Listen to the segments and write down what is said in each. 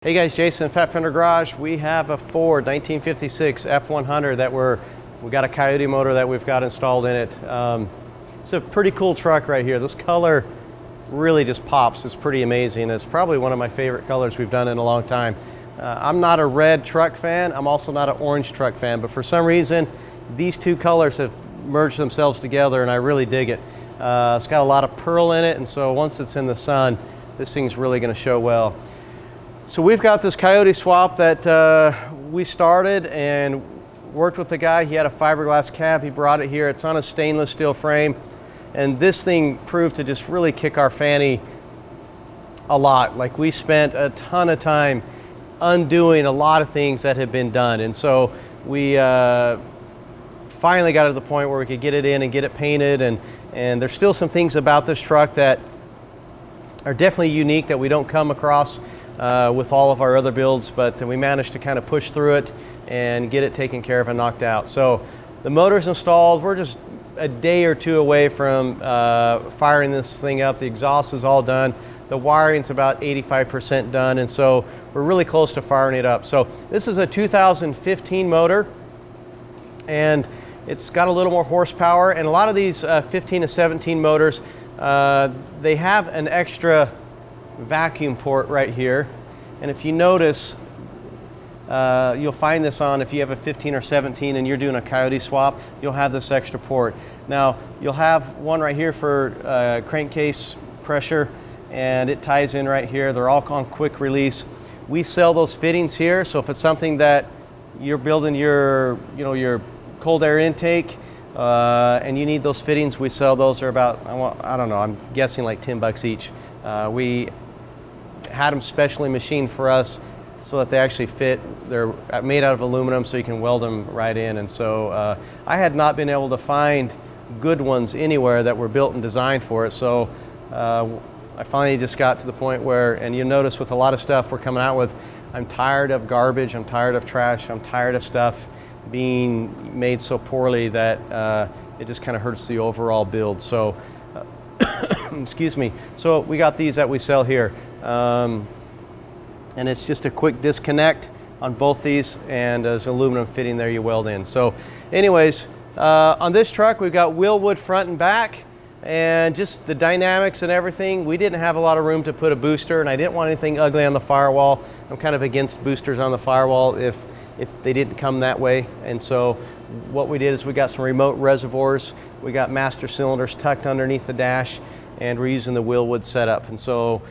Hey guys, Jason at Fender Garage. We have a Ford 1956 F100 that we got a Coyote motor that we've got installed in it. It's a pretty cool truck right here. This color really just pops. It's pretty amazing. It's probably one of my favorite colors we've done in a long time. I'm not a red truck fan. I'm also not an orange truck fan, but for some reason these two colors have merged themselves together and I really dig it. It's got a lot of pearl in it, and so once it's in the sun, this thing's really going to show well. So we've got this Coyote swap that we started and worked with the guy. He had a fiberglass cab. He brought it here. It's on a stainless steel frame. And this thing proved to just really kick our fanny a lot. Like, we spent a ton of time undoing a lot of things that had been done. And so we finally got to the point where we could get it in and get it painted. And there's still some things about this truck that are definitely unique that we don't come across with all of our other builds, but we managed to kind of push through it and get it taken care of and knocked out. So the motor's installed. We're just a day or two away from firing this thing up. The exhaust is all done. The wiring's about 85% done, and so we're really close to firing it up. So this is a 2015 motor, and it's got a little more horsepower. And a lot of these 15 to 17 motors, they have an extra vacuum port right here, and if you notice, you'll find this on, if you have a 15 or 17 and you're doing a Coyote swap, you'll have this extra port. Now you'll have one right here for crankcase pressure, and it ties in right here. They're all on quick release. We sell those fittings here, so if it's something that you're building your cold air intake and you need those fittings, we sell those. They're about, I don't know, I'm guessing like 10 bucks each. We had them specially machined for us so that they actually fit. They're made out of aluminum, so you can weld them right in. And so I had not been able to find good ones anywhere that were built and designed for it. So I finally just got to the point where, and you notice with a lot of stuff we're coming out with, I'm tired of garbage, I'm tired of trash, I'm tired of stuff being made so poorly that it just kind of hurts the overall build. So excuse me. So we got these that we sell here, and it's just a quick disconnect on both these, and there's aluminum fitting there you weld in. So anyways, on this truck we've got wheel wood front and back, and just the dynamics and everything. We didn't have a lot of room to put a booster, and I didn't want anything ugly on the firewall. I'm kind of against boosters on the firewall if they didn't come that way. And so what we did is we got some remote reservoirs. We got master cylinders tucked underneath the dash, and we're using the wheel wood setup. And so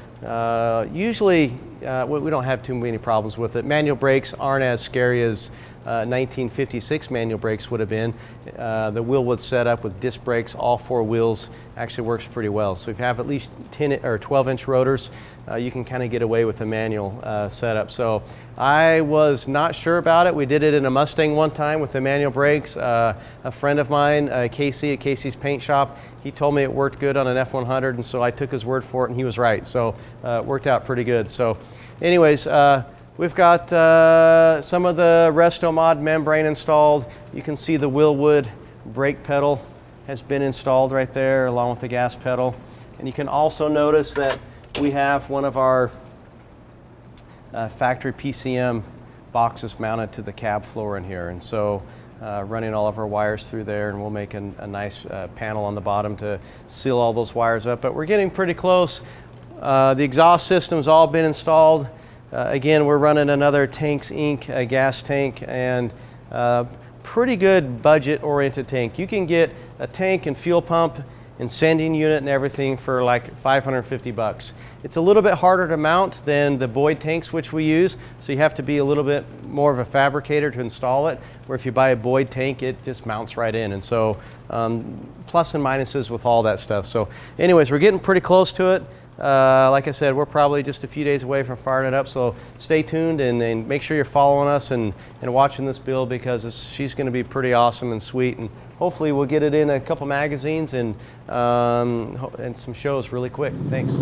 usually we don't have too many problems with it. Manual brakes aren't as scary as 1956 manual brakes would have been. The wheel wood setup with disc brakes, all four wheels, actually works pretty well. So if you have at least 10 or 12-inch rotors, you can kind of get away with the manual setup. So I was not sure about it. We did it in a Mustang one time with the manual brakes. A friend of mine, Casey at Casey's Paint Shop, he told me it worked good on an F100, and so I took his word for it, and he was right. So it worked out pretty good. So anyways, we've got some of the Resto Mod membrane installed. You can see the wheel wood brake pedal has been installed right there along with the gas pedal. And you can also notice that we have one of our factory PCM boxes mounted to the cab floor in here. And so running all of our wires through there, and we'll make a nice panel on the bottom to seal all those wires up. But we're getting pretty close. The exhaust system's all been installed. Again, we're running another Tanks Inc. Gas tank, and pretty good budget-oriented tank. You can get a tank and fuel pump and sending unit and everything for like 550 bucks. It's a little bit harder to mount than the Boyd tanks which we use, so you have to be a little bit more of a fabricator to install it, where if you buy a Boyd tank, it just mounts right in. And so plus and minuses with all that stuff. So anyways, we're getting pretty close to it. Like I said, we're probably just a few days away from firing it up, so stay tuned and make sure you're following us and watching this build, because she's going to be pretty awesome and sweet, and hopefully we'll get it in a couple magazines and some shows really quick. Thanks.